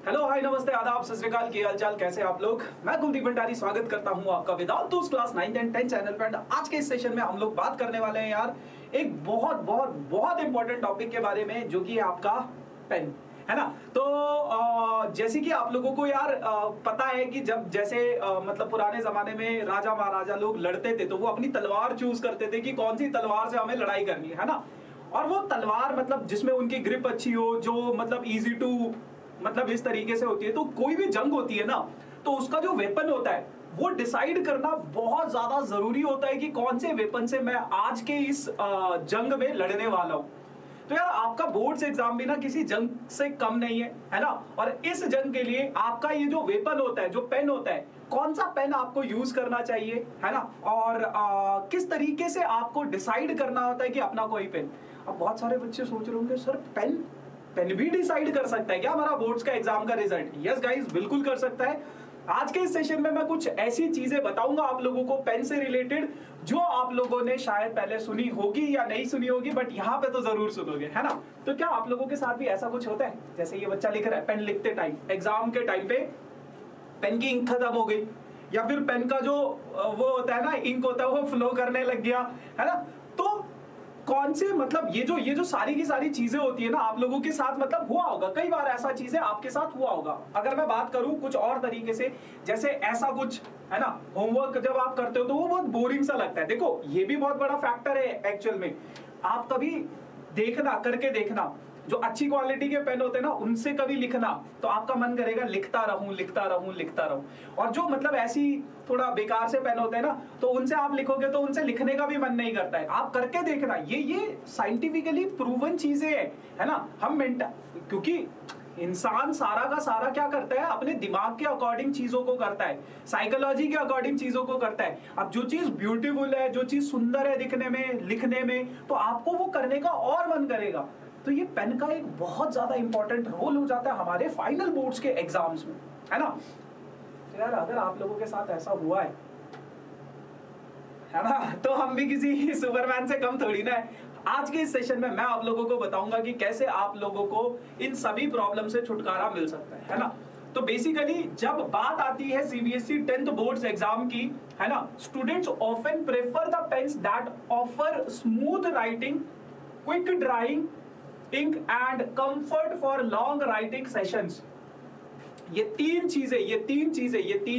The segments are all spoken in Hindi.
हेलो हाय नमस्ते आदाब सत श्री अकाल, की हालचाल, कैसे आप लोग। मैं कुलदीप भंडारी स्वागत करता हूं आपका वेदांतोस क्लास 9 एंड 10 चैनल पर। आज के इस सेशन में हम लोग बात करने वाले हैं यार एक बहुत बहुत बहुत इंपॉर्टेंट टॉपिक के बारे में, जो कि आपका पेन है ना। तो जैसे कि आप लोगों को यार पता है कि जब जैसे मतलब पुराने जमाने में राजा महाराजा लोग लड़ते थे तो वो अपनी तलवार चूज करते थे कि कौन सी तलवार से हमें लड़ाई करनी है ना। और वो तलवार मतलब जिसमें उनकी ग्रिप अच्छी हो, जो मतलब इजी टू मतलब इस तरीके से होती है। तो कोई भी जंग होती है ना, तो उसका जो वेपन होता है वो डिसाइड करना बहुत ज्यादा जरूरी होता है कि कौन से वेपन से मैं आज के इस जंग में लड़ने वाला हूं। तो यार आपका बोर्ड्स एग्जाम भी ना किसी जंग से कम नहीं है ना। और इस जंग के लिए आपका ये जो वेपन होता है, जो पेन होता है, कौन सा पेन आपको यूज करना चाहिए है ना। और किस तरीके से आपको डिसाइड करना होता है कि अपना कोई पेन। अब बहुत सारे बच्चे सोच रहे होंगे सर पेन पेन भी डिसाइड कर सकता है क्या हमारा बोर्ड्स का एग्जाम का रिजल्ट। यस गाइस, बिल्कुल कर सकता है। आज के इस सेशन में मैं कुछ ऐसी चीजें बताऊंगा आप लोगों को पेन से रिलेटेड, जो आप लोगों ने शायद पहले सुनी होगी या नहीं सुनी होगी, बट यहाँ पे तो जरूर सुनोगे है ना। तो क्या आप लोगों के साथ भी ऐसा कुछ होता है, जैसे ये बच्चा लिख रहा है पेन लिखते टाइम एग्जाम के टाइम पे पेन की इंक खत्म हो गई, या फिर पेन का जो वो होता है ना इंक होता है वो फ्लो करने लग गया है ना। तो कौन से मतलब ये जो सारी की सारी चीजें होती है ना, आप लोगों के साथ मतलब हुआ होगा, कई बार ऐसा चीजें आपके साथ हुआ होगा। अगर मैं बात करूं कुछ और तरीके से, जैसे ऐसा कुछ है ना, होमवर्क जब आप करते हो तो वो बहुत बोरिंग सा लगता है। देखो ये भी बहुत बड़ा फैक्टर है एक्चुअल में। आप कभी देखना, करके देखना, जो अच्छी क्वालिटी के पेन होते हैं ना उनसे कभी लिखना तो आपका मन करेगा लिखता रहूं लिखता रहूं लिखता रहूं। और जो मतलब ऐसी थोड़ा बेकार से पेन होते हैं ना, तो उनसे आप लिखोगे तो उनसे लिखने का भी मन नहीं करता है। आप करके देखना, ये साइंटिफिकली प्रूवन चीजें है ना। हम क्योंकि इंसान सारा का सारा क्या करता है, अपने दिमाग के अकॉर्डिंग चीजों को करता है, साइकोलॉजी के अकॉर्डिंग चीजों को करता है। अब जो चीज ब्यूटीफुल है, जो चीज सुंदर है दिखने में, लिखने में, तो आपको वो करने का और मन करेगा। तो ये पेन का एक बहुत ज्यादा इंपॉर्टेंट रोल हो जाता है हमारे फाइनल बोर्ड्स के एग्जाम्स में, है ना। तो यार अगर आप लोगों के साथ ऐसा हुआ है ना, तो हम भी किसी सुपरमैन से कम थोड़ी ना है। आज के इस सेशन में मैं आप लोगों को बताऊंगा कि कैसे आप लोगों को इन सभी प्रॉब्लम से छुटकारा मिल सकता है ना। तो बेसिकली जब बात आती है सीबीएसई 10th बोर्ड्स एग्जाम की, है ना, students often prefer the pens that offer smooth writing, quick drying ink and comfort for long writing sessions. ये तीन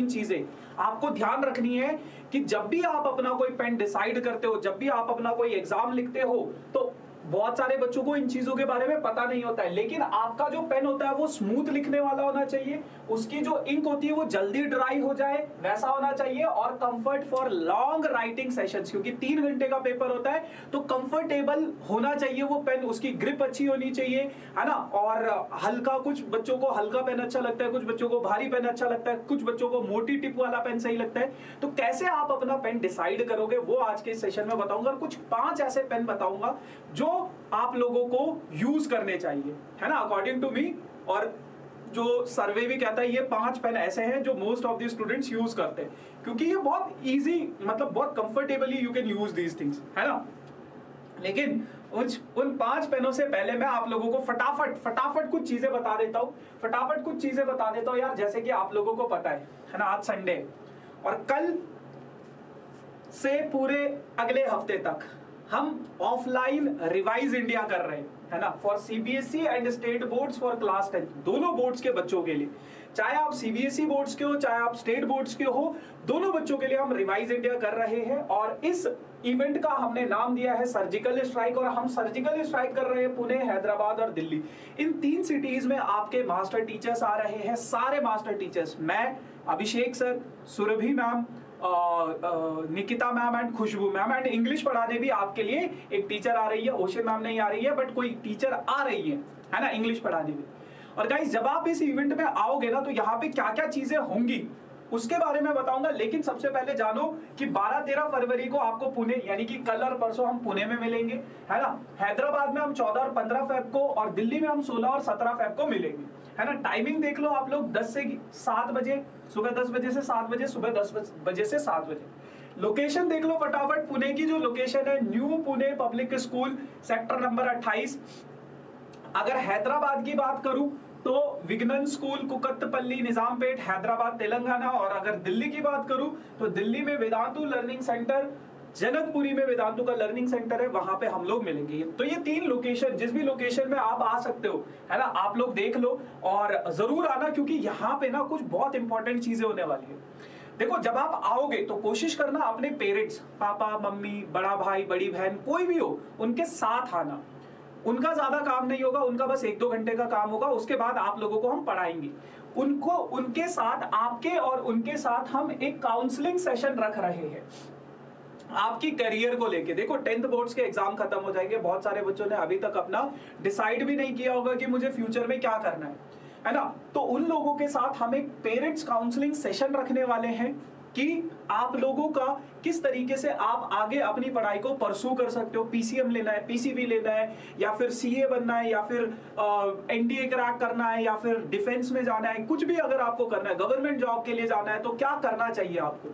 चीजें आपको ध्यान रखनी है कि जब भी आप अपना कोई पेन डिसाइड करते हो, जब भी आप अपना कोई एग्जाम लिखते हो, तो बहुत सारे बच्चों को इन चीजों के बारे में पता नहीं होता है। लेकिन आपका जो पेन होता है वो स्मूथ लिखने वाला होना चाहिए, उसकी जो इंक होती है वो जल्दी ड्राई हो जाए वैसा होना चाहिए, और comfort for long writing sessions, क्योंकि 3 घंटे का पेपर होता है तो कंफर्टेबल होना चाहिए वो पेन, उसकी ग्रिप अच्छी होनी चाहिए, है ना। और हल्का, कुछ बच्चों को हल्का पेन अच्छा लगता है, कुछ बच्चों को भारी पेन अच्छा लगता है, कुछ बच्चों को मोटी टिप वाला पेन सही लगता है। तो कैसे आप अपना पेन डिसाइड करोगे वो आज के सेशन में बताऊंगा, और कुछ 5 ऐसे पेन बताऊंगा जो आप लोगों को यूज करने चाहिए, है ना, अकॉर्डिंग टू मी। और जो सर्वे भी कहता है ये 5 पेन ऐसे हैं जो most of the students use करते हैं, क्योंकि ये बहुत इजी, मतलब बहुत comfortably you can use these things, है ना। लेकिन उन 5 पेनों से पहले मैं आप लोगों को फटाफट कुछ चीजें बता देता हूं यार। जैसे कि आप लोगों को पता है ना, आज संडे और कल से पूरे अगले हफ्ते तक हम ऑफलाइन रिवाइज इंडिया कर रहे हैं, है ना, for CBSE and state boards for class 10, दोनों बोर्ड्स के बच्चों के लिए। चाहे आप सीबीएसई बोर्ड्स के हो, चाहे आप स्टेट बोर्ड्स के हो, दोनों बच्चों के लिए हम रिवाइज इंडिया कर रहे हैं। और इस इवेंट का हमने नाम दिया है सर्जिकल स्ट्राइक, और हम सर्जिकल स्ट्राइक कर रहे हैं पुणे, हैदराबाद और दिल्ली। इन 3 सिटीज में आपके मास्टर टीचर्स आ रहे हैं, सारे मास्टर टीचर्स, मैं, Abhishek sir, Surbhi ma'am, Nikita ma'am and Khushboo ma'am, and English पढ़ाने भी आपके लिए एक टीचर आ रही है। ओशन मैम नहीं आ रही है, बट कोई टीचर आ रही है ना, इंग्लिश पढ़ाने भी। और गाइस जब आप इस इवेंट में आओगे ना, तो यहाँ पे क्या क्या चीजें होंगी उसके बारे में बताऊंगा। लेकिन सबसे पहले जानो कि 12-13 फरवरी को आपको पुणे, यानी कि कल और परसों हम पुणे में मिलेंगे, है ना। हैदराबाद में हम 14 और 15 फेब को, और दिल्ली में हम 16 और 17 फेब को मिलेंगे, है ना। टाइमिंग देख लो आप लोग, 10 से 7 बजे, सुबह 10 बजे से 7 बजे, सुबह 10 बजे से 7 बजे। लोकेशन देख लो फटाफट, पुणे की जो लोकेशन है new Pune public school, sector number 28। अगर हैदराबाद की बात करूं तो विघ्नन स्कूल कुकत्तपल्ली, निजामपेट, हैदराबाद, तेलंगाना। और अगर दिल्ली की बात करूं तो दिल्ली में वेदांतु लर्निंग सेंटर, जनकपुरी में वेदांतु का लर्निंग सेंटर है, वहां पे हम लोग मिलेंगे। तो ये 3 लोकेशन, जिस भी लोकेशन में आप आ सकते हो, है ना, आप लोग देख लो और जरूर आना, क्योंकि यहाँ पे ना कुछ बहुत इंपॉर्टेंट चीजें होने वाली है। देखो, जब आप आओगे तो कोशिश करना अपने पेरेंट्स, पापा मम्मी, बड़ा भाई बड़ी बहन, कोई भी हो, उनके साथ आना। उनका ज्यादा काम नहीं होगा, उनका बस 1-2 घंटे का काम होगा, उसके बाद आप लोगों को हम पढ़ाएंगे। उनको, उनके साथ, आपके और उनके साथ हम एक काउंसलिंग सेशन रख रहे हैं आपकी करियर को लेके। देखो, 10th बोर्ड्स के एग्जाम खत्म हो जाएंगे, बहुत सारे बच्चों ने अभी तक अपना डिसाइड भी नहीं किया होगा कि मुझे फ्यूचर में क्या करना है ना। तो उन लोगों के साथ हम एक पेरेंट्स काउंसलिंग सेशन रखने वाले हैं कि आप लोगों का किस तरीके से आप आगे अपनी पढ़ाई को परसू कर सकते हो। पीसीएम लेना है, पीसीबी लेना है, या फिर सीए बनना है, या फिर एनडीए क्रैक करना है, या फिर डिफेंस में जाना है, कुछ भी अगर आपको करना है, गवर्नमेंट जॉब के लिए जाना है, तो क्या करना चाहिए आपको,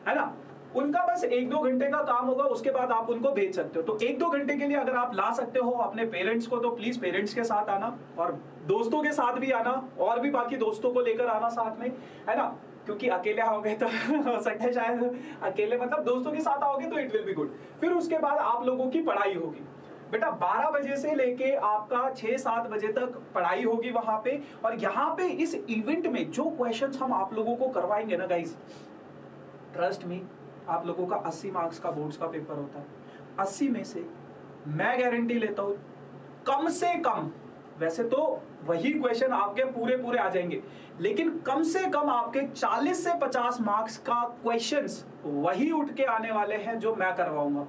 है ना। उनका बस 1-2 घंटे का काम होगा, उसके बाद आप उनको भेज सकते हो। तो 1-2 घंटे के लिए अगर आप ला सकते हो अपने पेरेंट्स को, तो प्लीज पेरेंट्स के साथ आना, और दोस्तों के साथ भी आना, और भी बाकी दोस्तों को लेकर आना साथ में, है ना, क्योंकि अकेले आओगे तो हो सकता है शायद अकेले, मतलब दोस्तों के साथ आओगे तो इट विल बी गुड। फिर उसके बाद आप लोगों की पढ़ाई होगी बेटा, 12 बजे से लेके आपका 6-7 बजे तक पढ़ाई होगी वहां पे। और यहाँ पे इस इवेंट में जो क्वेश्चंस हम आप लोगों को करवाएंगे ना गाइस, ट्रस्ट मी, आप लोगों का 80 मार्क्स का बोर्ड्स का पेपर होता है। 80 में से मैं गारंटी लेता हूं कम से कम, वैसे तो वही क्वेश्चन आपके पूरे आ जाएंगे, लेकिन कम से कम आपके 40 से 50 मार्क्स का क्वेश्चंस वही उठ के आने वाले हैं जो मैं करवाऊंगा,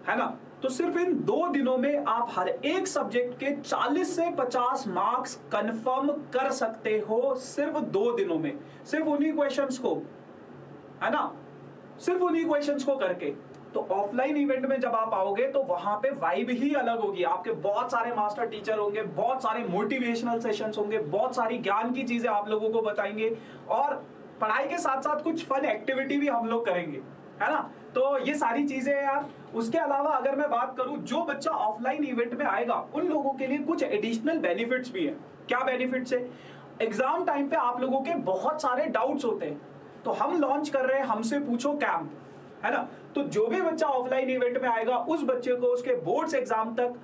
है ना। तो सिर्फ इन 2 दिनों में आप हर एक सब्जेक्ट के 40 से 50 मार्क्स कंफर्म कर सकते हो, सिर्फ 2 दिनों में, सिर्फ उन्हीं क्वेश्चंस को, है ना, सिर्फ उन्हीं क्वेश्चंस को करके। तो ऑफलाइन इवेंट में जब आप आओगे तो वहां पे वाइब ही अलग होगी। आपके बहुत सारे मास्टर टीचर होंगे, बहुत सारे मोटिवेशनल सेशंस होंगे, बहुत सारी ज्ञान की चीजें आप लोगों को बताएंगे, और पढ़ाई के साथ साथ कुछ फन एक्टिविटी भी हम लोग करेंगे, है ना। तो ये सारी चीजें हैं यार। उसके अलावा अगर मैं बात करूं, जो बच्चा ऑफलाइन इवेंट में आएगा उन लोगों के लिए कुछ एडिशनल बेनिफिट्स भी है। क्या बेनिफिट्स है? एग्जाम टाइम पे आप लोगों के बहुत सारे डाउट्स होते हैं, तो हम लॉन्च कर रहे हैं हमसे पूछो कैंप, है ना। तो जो भी बच्चा ऑफलाइन इवेंट में आएगा उस बच्चे को उसके बोर्ड्स एग्जाम तक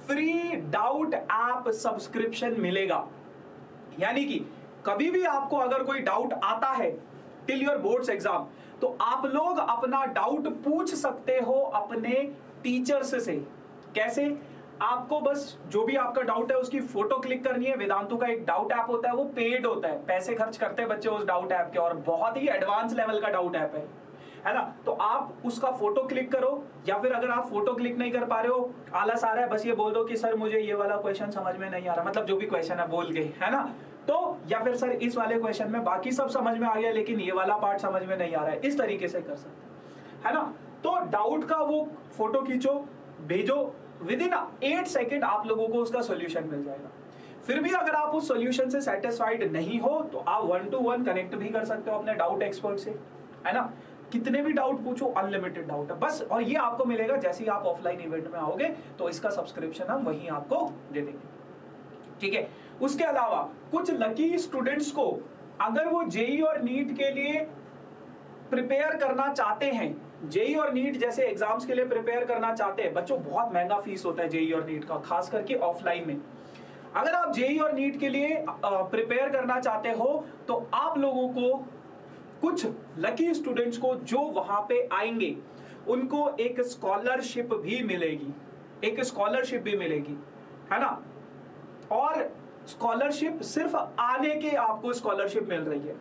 फ्री डाउट ऐप सब्सक्रिप्शन मिलेगा। यानी कि कभी भी आपको अगर कोई डाउट आता है टिल योर बोर्ड्स एग्जाम, तो आप लोग अपना डाउट पूछ सकते हो अपने टीचर्स से। कैसे? आपको बस जो भी आपका डाउट है उसकी फोटो क्लिक करनी है। वेदांतु का एक डाउट ऐप होता है, वो पेड होता है, पैसे खर्च करते हैं बच्चे उस डाउट ऐप के, और बहुत ही एडवांस लेवल का डाउट ऐप है ना। तो आप उसका फोटो क्लिक करो, या फिर अगर आप फोटो क्लिक नहीं कर पा रहे हो, आलस आ रहा है, बस ये बोल दो कि सर मुझे ये वाला क्वेश्चन समझ में नहीं आ रहा, मतलब जो भी क्वेश्चन है बोल के, है ना। तो या फिर सर इस वाले क्वेश्चन में बाकी सब समझ में आ गया लेकिन ये वाला पार्ट समझ में नहीं आ रहा है, इस तरीके से कर सकते, है ना। तो डाउट का वो फोटो खींचो, भेजो, विद इन 8 सेकेंड आप लोगों को उसका सोल्यूशन मिल जाएगा। फिर भी अगर आप उस सोल्यूशन से सेटिस्फाइड नहीं हो तो आप 1-to-1 कनेक्ट भी कर सकते हो अपने डाउट एक्सपर्ट से, है ना। कितने भी डाउट पूछो, अनलिमिटेड डाउट है बस। और ये आपको मिलेगा जैसे ही आप ऑफलाइन इवेंट में आओगे, तो इसका सब्सक्रिप्शन हम वहीं आपको दे देंगे, ठीक है। उसके अलावा कुछ लकी स्टूडेंट्स को अगर वो जेई और नीट के लिए प्रिपेयर करना चाहते हैं, जेई और नीट जैसे एग्जाम्स के लिए प्रिपेयर करना चाहते हैं, बच्चों बहुत महंगा फीस होता है जेई और नीट का, खास करके ऑफलाइन में। अगर आप जेई और नीट के लिए प्रिपेयर करना चाहते हो तो आप लोगों को, कुछ लकी स्टूडेंट्स को जो वहां पे आएंगे उनको एक स्कॉलरशिप भी मिलेगी, है ना। और स्कॉलरशिप सिर्फ आने के आपको स्कॉलरशिप मिल रही है,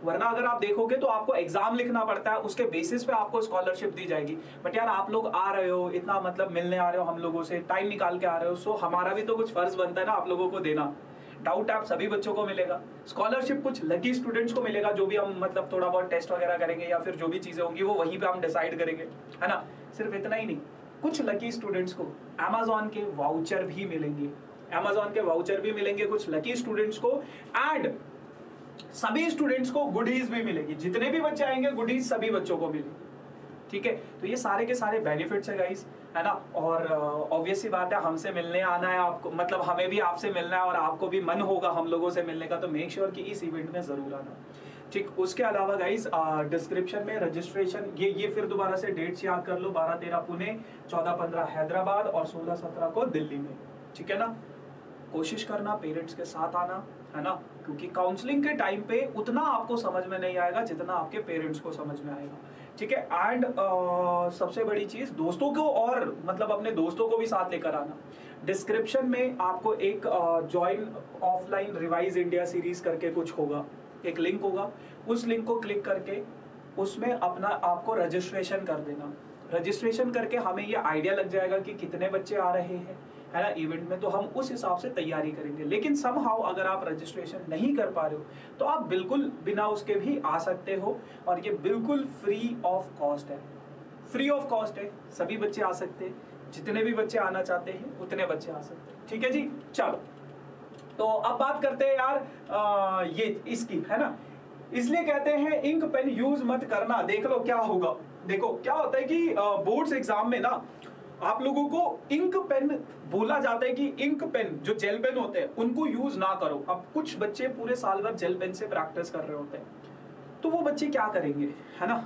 वरना अगर आप देखोगे तो आपको एग्जाम लिखना पड़ता है, उसके बेसिस पे आपको स्कॉलरशिप दी जाएगी। बट यार आप लोग आ रहे हो, इतना मतलब मिलने आ रहे हो हम लोगों से, टाइम निकाल के आ रहे हो, सो हमारा भी तो कुछ फर्ज बनता है ना आप लोगों को देना। डाउट ऐप सभी बच्चों को मिलेगा, स्कॉलरशिप कुछ लकी स्टूडेंट्स को मिलेगा, जो भी हम मतलब थोड़ा बहुत टेस्ट वगैरह करेंगे या फिर जो भी चीजें होंगी वो वहीं पे हम डिसाइड करेंगे, है ना। सिर्फ इतना ही नहीं, कुछ लकी स्टूडेंट्स को अमेज़न के वाउचर भी मिलेंगे, कुछ लकी स्टूडेंट्स को, एंड सभी स्टूडेंट्स को गुडीज भी मिलेगी। जितने भी बच्चे आएंगे गुडीज सभी बच्चों को मिलेगी, ठीक है। तो ये सारे के सारे बेनिफिट्स है गाइस, है ना। और ऑब्वियस सी बात है, हमसे मिलने आना है आपको, मतलब हमें भी आपसे मिलना है और आपको भी मन होगा हम लोगों से मिलने का, तो मेक श्योर कि इस इवेंट में जरूर आना। ठीक, उसके अलावा गाइस डिस्क्रिप्शन में रजिस्ट्रेशन, ये फिर दोबारा से डेट्स याद कर लो, 12-13 पुणे, 14-15 हैदराबाद और 16-17 को दिल्ली में, ठीक है ना। कोशिश करना पेरेंट्स के साथ आना, है ना, क्योंकि काउंसलिंग के टाइम पे उतना आपको समझ में नहीं आएगा जितना आपके पेरेंट्स को समझ में आएगा, ठीक है। एंड सबसे बड़ी चीज, दोस्तों को और मतलब अपने दोस्तों को भी साथ लेकर आना। डिस्क्रिप्शन में आपको एक join offline revise India series करके कुछ होगा, एक लिंक होगा, उस लिंक को क्लिक करके उसमें अपना आपको रजिस्ट्रेशन कर देना। रजिस्ट्रेशन करके हमें ये आइडिया लग जाएगा कि कितने बच्चे आ रहे हैं, है ना, इवेंट में, तो हम उस हिसाब से तैयारी करेंगे। लेकिन समहाउ अगर आप रजिस्ट्रेशन नहीं कर पा रहे हो तो आप बिल्कुल बिना उसके भी आ सकते हो, और ये बिल्कुल फ्री ऑफ कॉस्ट है, फ्री ऑफ कॉस्ट है, सभी बच्चे आ सकते हैं, जितने भी बच्चे आना चाहते हैं उतने बच्चे आ सकते हैं, ठीक है जी। चलो, तो अब बात करते हैं यार ये इसकी, है ना। इसलिए कहते हैं इंक पेन यूज मत करना। देख लो क्या होगा, देखो क्या होता है कि बोर्ड्स एग्जाम में ना आप लोगों को इंक पेन बोला जाता है कि इंक पेन जो जेल पेन होते हैं उनको यूज ना करो। अब कुछ बच्चे पूरे साल भर जेल पेन से प्रैक्टिस कर रहे होते हैं, तो वो बच्चे क्या करेंगे, है ना।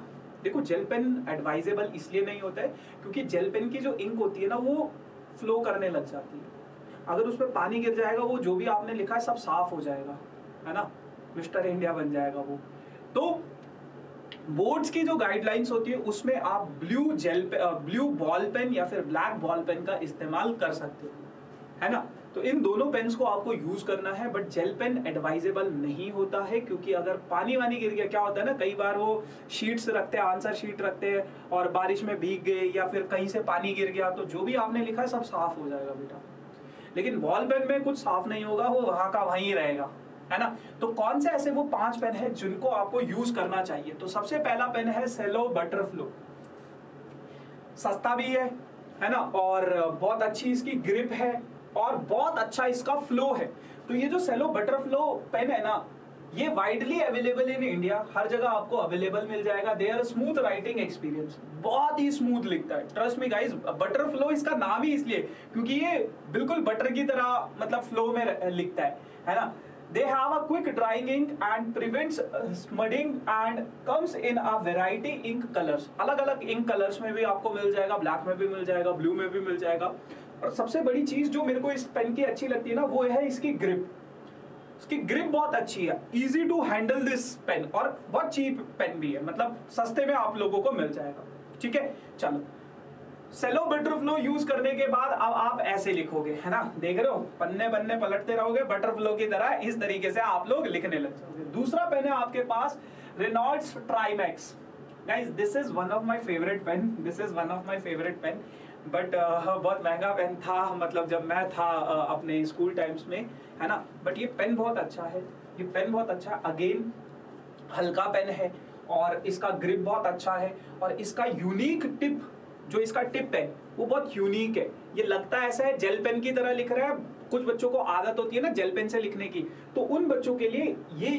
देखो जेल पेन एडवाइजेबल इसलिए नहीं होता है क्योंकि जेल पेन की जो इंक होती है ना वो फ्लो करने लग जाती है। अगर उस पर पानी गिर जाएगा वो जो भी आपने लिखा है सब साफ हो जाएगा, है ना, मिस्टर इंडिया बन जाएगा वो। तो बोर्ड्स की जो गाइडलाइंस होती है उसमें आप ब्लू बॉल पेन या फिर ब्लैक बॉल पेन का इस्तेमाल कर सकते हो, है ना। तो इन दोनों पेन्स को आपको यूज करना है, बट जेल पेन एडवाइजेबल नहीं होता है क्योंकि अगर पानी वानी गिर गया, क्या होता है ना, कई बार वो शीट्स रखते हैं, आंसर शीट रखते हैं और बारिश में भीग गए या फिर कहीं से पानी गिर गया तो जो भी आपने लिखा है सब साफ हो जाएगा बेटा। लेकिन बॉल पेन में कुछ साफ नहीं होगा, वो वहां का वहीं रहेगा, है ना। तो कौन से ऐसे वो 5 पेन है जिनको आपको यूज करना चाहिए। तो सबसे पहला पेन है सेलो बटरफ्लो, सस्ता भी है ना, और बहुत अच्छी इसकी ग्रिप है और बहुत अच्छा इसका फ्लो है। तो ये जो सेलो बटरफ्लो पेन है ना, ये वाइडली अवेलेबल इन इंडिया, हर जगह आपको अवेलेबल मिल जाएगा। They are smooth writing experience, बहुत ही स्मूथ लिखता है, ट्रस्ट मी गाइस। बटरफ्लो इसका नाम ही इसलिए क्योंकि ये बिल्कुल बटर की तरह मतलब फ्लो में लिखता है ना। They have a quick drying ink and prevents smudging and comes in a variety ink colors. अलग अलग इंक कलर्स में भी आपको मिल जाएगा, ब्लैक में भी मिल जाएगा, ब्लू में भी मिल जाएगा। और सबसे बड़ी चीज जो मेरे को इस पेन की अच्छी लगती है ना वो है इसकी ग्रिप। इसकी ग्रिप बहुत अच्छी है, easy to handle this pen, और बहुत चीप पेन भी है, मतलब सस्ते में आप लोगों को मिल जाएगा, ठीक है। चलो, सेलो बटरफ्लो यूज करने के बाद अब आप ऐसे लिखोगे, है ना, देख रहे हो, पन्ने पन्ने पलटते रहोगे बटरफ्लो की तरह, इस तरीके से आप लोग लिखने लग जाओगे। दूसरा पेन है आपके पास Reynolds Trimax. Guys this is one of my favourite pen, this is one of my favourite pen, but बहुत महंगा पेन था, मतलब जब मैं था अपने स्कूल टाइम्स में, है ना। बट ये पेन बहुत अच्छा है, ये पेन बहुत अच्छा है, अगेन हल्का पेन है और इसका ग्रिप बहुत अच्छा है, और इसका यूनिक टिप, जो इसका टिप है वो बहुत यूनिक है। ये लगता है ऐसा है जेल पेन की तरह लिख रहा है, कुछ बच्चों को आदत होती है ना जेल पेन से लिखने की, तो उन बच्चों के लिए ये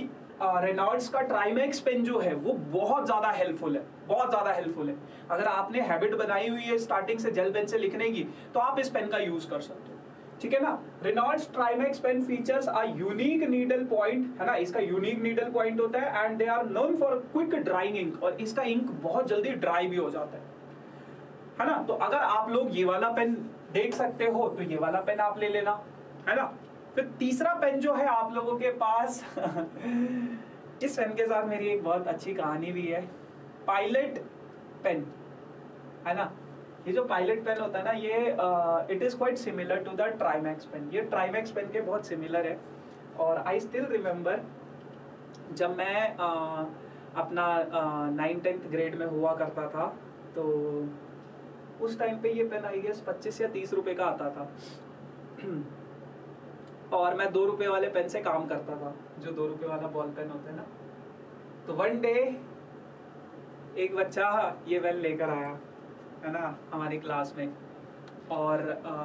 रेनॉल्ड्स का ट्राइमैक्स पेन जो है वो बहुत ज्यादा हेल्पफुल है, बहुत ज्यादा हेल्पफुल है। अगर आपने हैबिट बनाई हुई है स्टार्टिंग से जेल पेन से लिखने की तो आप इस पेन का यूज कर सकते हो, ठीक है ना। Reynolds Trimax pen features a unique needle point, है ना, इसका यूनिक नीडल पॉइंट होता है, and they are known for quick drying ink, और इसका इंक बहुत जल्दी ड्राई भी हो जाता है ना। तो अगर आप लोग ये वाला पेन देख सकते हो तो ये वाला पेन आप ले लेना, है ना। फिर तीसरा पेन जो है आप लोगों के पास इस पेन के साथ मेरी एक बहुत अच्छी कहानी भी है, पायलट पेन, है ना। ये जो पायलट पेन होता है ना, ये it is quite similar to the Trimax pen, ये ट्राइमैक्स पेन के बहुत सिमिलर है। और आई स्टिल रिमेम्बर जब मैं अपना 9th-10th ग्रेड में हुआ करता था, तो उस टाइम पे ये पेन आई गेस 25 या 30 रुपए का आता था और मैं 2 रुपए वाले पेन से काम करता था, जो 2 रुपए वाला बॉल पेन होता है ना। तो वन डे एक बच्चा ये पेन लेकर आया, है ना, हमारी क्लास में, और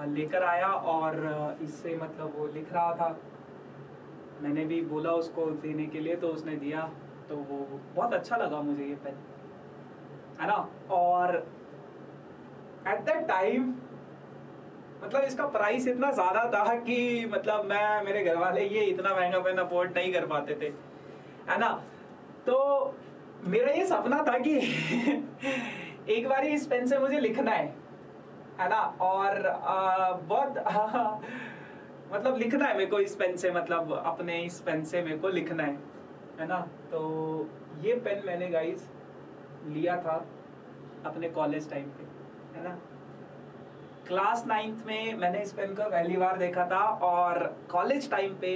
लेकर आया और इससे मतलब वो लिख रहा था। मैंने भी बोला उसको देने के लिए, तो उसने दिया, तो वो बहुत अच्छा लगा मुझे ये पेन। है ना। और एट दैट टाइम मतलब इसका प्राइस इतना ज्यादा था कि मतलब मैं, मेरे घर वाले ये इतना महंगा पेन अफोर्ड नहीं कर पाते थे, है ना। तो मेरा ये सपना था कि एक बार इस पेन से मुझे लिखना है ना। और बहुत मतलब लिखना है मेरे को इस पेन से, मतलब अपने इस पेन से मेरे को लिखना है ना। तो ये पेन मैंने गाइस लिया था अपने कॉलेज टाइम पे, है ना। क्लास 9th में मैंने इस पेन को पहली बार देखा था, और कॉलेज टाइम पे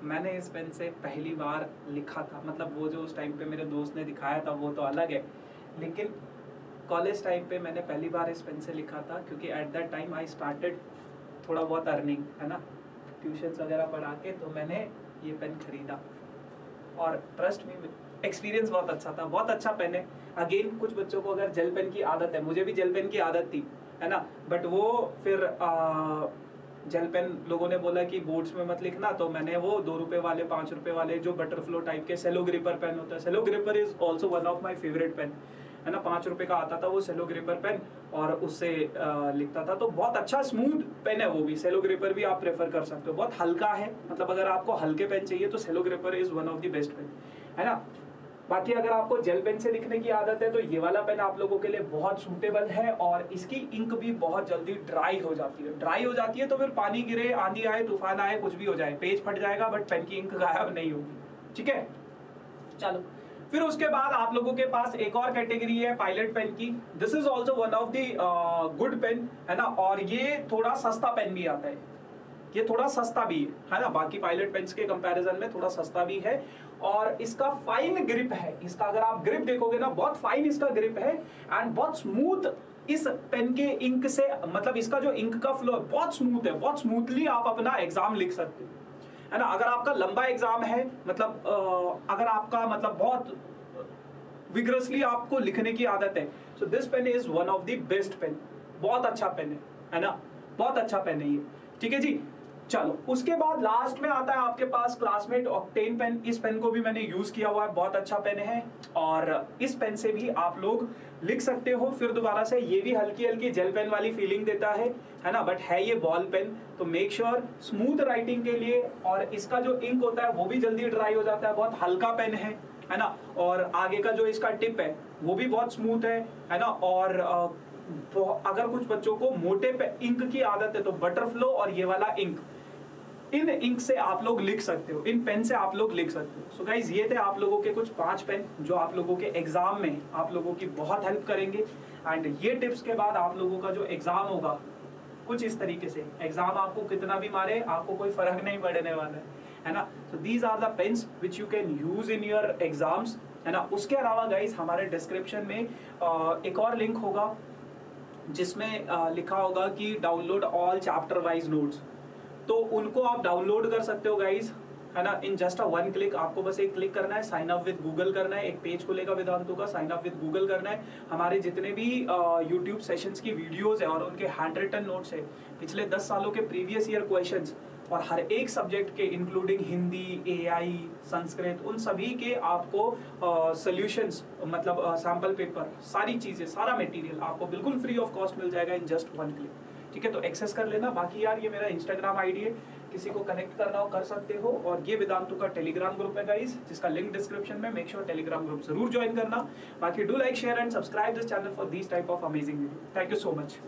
मैंने इस पेन से पहली बार लिखा था। मतलब वो जो उस टाइम पे मेरे दोस्त ने दिखाया था वो तो अलग है, लेकिन कॉलेज टाइम पे मैंने पहली बार इस पेन से लिखा था, क्योंकि at that time I started थोड़ा बहुत अर्निंग, है ना, ट्यूशन्स वगैरह पढ़ा के, तो मैंने ये पेन खरीदा। और ट्रस्ट मी, एक्सपीरियंस बहुत अच्छा था, बहुत अच्छा पेन है। अगेन कुछ बच्चों को अगर जेल पेन की आदत है, मुझे भी जेल पेन की आदत थी, है ना, बट वो फिर जेल पेन लोगों ने बोला कि बोर्ड्स में मत लिखना, तो मैंने वो 2 रुपए वाले 5 रुपए वाले जो बटरफ्लो टाइप के सेलो ग्रिपर पेन होता है, Cello gripper is also one of my favourite pen, है ना, 5 रुपए का आता था वो सेलो ग्रिपर पेन, और उससे लिखता था। तो बहुत अच्छा स्मूथ पेन है वो भी, सेलो ग्रिपर भी आप प्रेफर कर सकते हो, बहुत हल्का है। मतलब अगर आपको हल्के पेन चाहिए तो Cello gripper is one of the best pen, है ना। बाकी अगर आपको जेल पेन से लिखने की आदत है तो ये वाला पेन आप लोगों के लिए बहुत सूटेबल है, और इसकी इंक भी बहुत जल्दी ड्राई हो जाती है। ड्राई हो जाती है तो फिर पानी गिरे, आंधी आए, तूफान आए, कुछ भी हो जाए, पेज फट जाएगा बट पेन की इंक गायब नहीं होगी, ठीक है। चलो, फिर उसके बाद आप लोगों के पास एक और कैटेगरी है पायलट पेन की। This is also one of the good pen, है ना, और ये थोड़ा सस्ता पेन भी आता है, ये थोड़ा सस्ता भी है ना, बाकी पायलट पेन्स के कंपैरिजन में थोड़ा सस्ता भी है, और इसका फाइन ग्रिप है। इसका अगर आप ग्रिप देखोगे ना, बहुत फाइन इसका ग्रिप है, एंड बहुत स्मूथ इस पेन के इंक से, मतलब इसका जो इंक का फ्लो बहुत स्मूथ है, बहुत स्मूथली आप अपना एग्जाम लिख सकते हो, है ना। अगर आपका लंबा एग्जाम है, मतलब अगर आपका मतलब बहुत विग्रसली आपको लिखने की आदत है, so this pen is one of the best pen. बहुत अच्छा पेन है ना, बहुत अच्छा पेन है ये, ठीक है जी। चलो, उसके बाद लास्ट में आता है आपके पास क्लासमेट ऑक्टेन पेन। इस पेन को भी मैंने यूज किया हुआ है, बहुत अच्छा पेन है, और इस पेन से भी आप लोग लिख सकते हो। फिर दोबारा से ये भी हल्की हल्की जेल पेन वाली फीलिंग देता है ना, बट है ये बॉल पेन, तो मेक श्योर स्मूथ राइटिंग के लिए, और इसका जो इंक होता है वो भी जल्दी ड्राई हो जाता है, बहुत हल्का पेन है ना, और आगे का जो इसका टिप है वो भी बहुत स्मूथ है ना। और तो अगर कुछ बच्चों को मोटे इंक की आदत है तो बटरफ्लो और ये वाला इंक, इन इंक से आप लोग लिख सकते हो, इन पेन से आप लोग लिख सकते हो। सो गाइज, ये थे आप लोगों के कुछ 5 पेन जो आप लोगों के एग्जाम में आप लोगों की बहुत हेल्प करेंगे। एंड ये टिप्स के बाद आप लोगों का जो एग्जाम होगा कुछ इस तरीके से, एग्जाम आपको कितना भी मारे आपको कोई फर्क नहीं पड़ने वाला है ना। So these are the pens which you can use in your exams, है ना। उसके अलावा गाइज हमारे डिस्क्रिप्शन में एक और लिंक होगा जिसमें लिखा होगा कि download all chapter wise notes, तो उनको आप डाउनलोड कर सकते हो गाइज, है ना, इन जस्ट अ 1 क्लिक। आपको बस एक क्लिक करना है, साइन अप विद गूगल करना है, एक पेज खुलेगा वेदांतु का, साइन अप विद गूगल करना है। हमारे जितने भी यूट्यूब सेशंस की वीडियोस है और उनके हैंड रिटन नोट्स है, पिछले 10 सालों के प्रीवियस ईयर क्वेश्चंस, और हर एक सब्जेक्ट के इंक्लूडिंग हिंदी, एआई, संस्कृत, उन सभी के आपको सॉल्यूशंस, मतलब सैंपल पेपर, सारी चीजें, सारा मटेरियल आपको बिल्कुल फ्री ऑफ कॉस्ट मिल जाएगा इन जस्ट 1 क्लिक, ठीक है। तो एक्सेस कर लेना। बाकी यार ये मेरा इंस्टाग्राम आईडी है, किसी को कनेक्ट करना हो कर सकते हो, और ये वेदांतु का टेलीग्राम ग्रुप है गाइस, जिसका लिंक डिस्क्रिप्शन में, मेक श्योर टेलीग्राम ग्रुप जरूर ज्वाइन करना। बाकी do like, share and subscribe this channel for these type of amazing video. Thank you so much.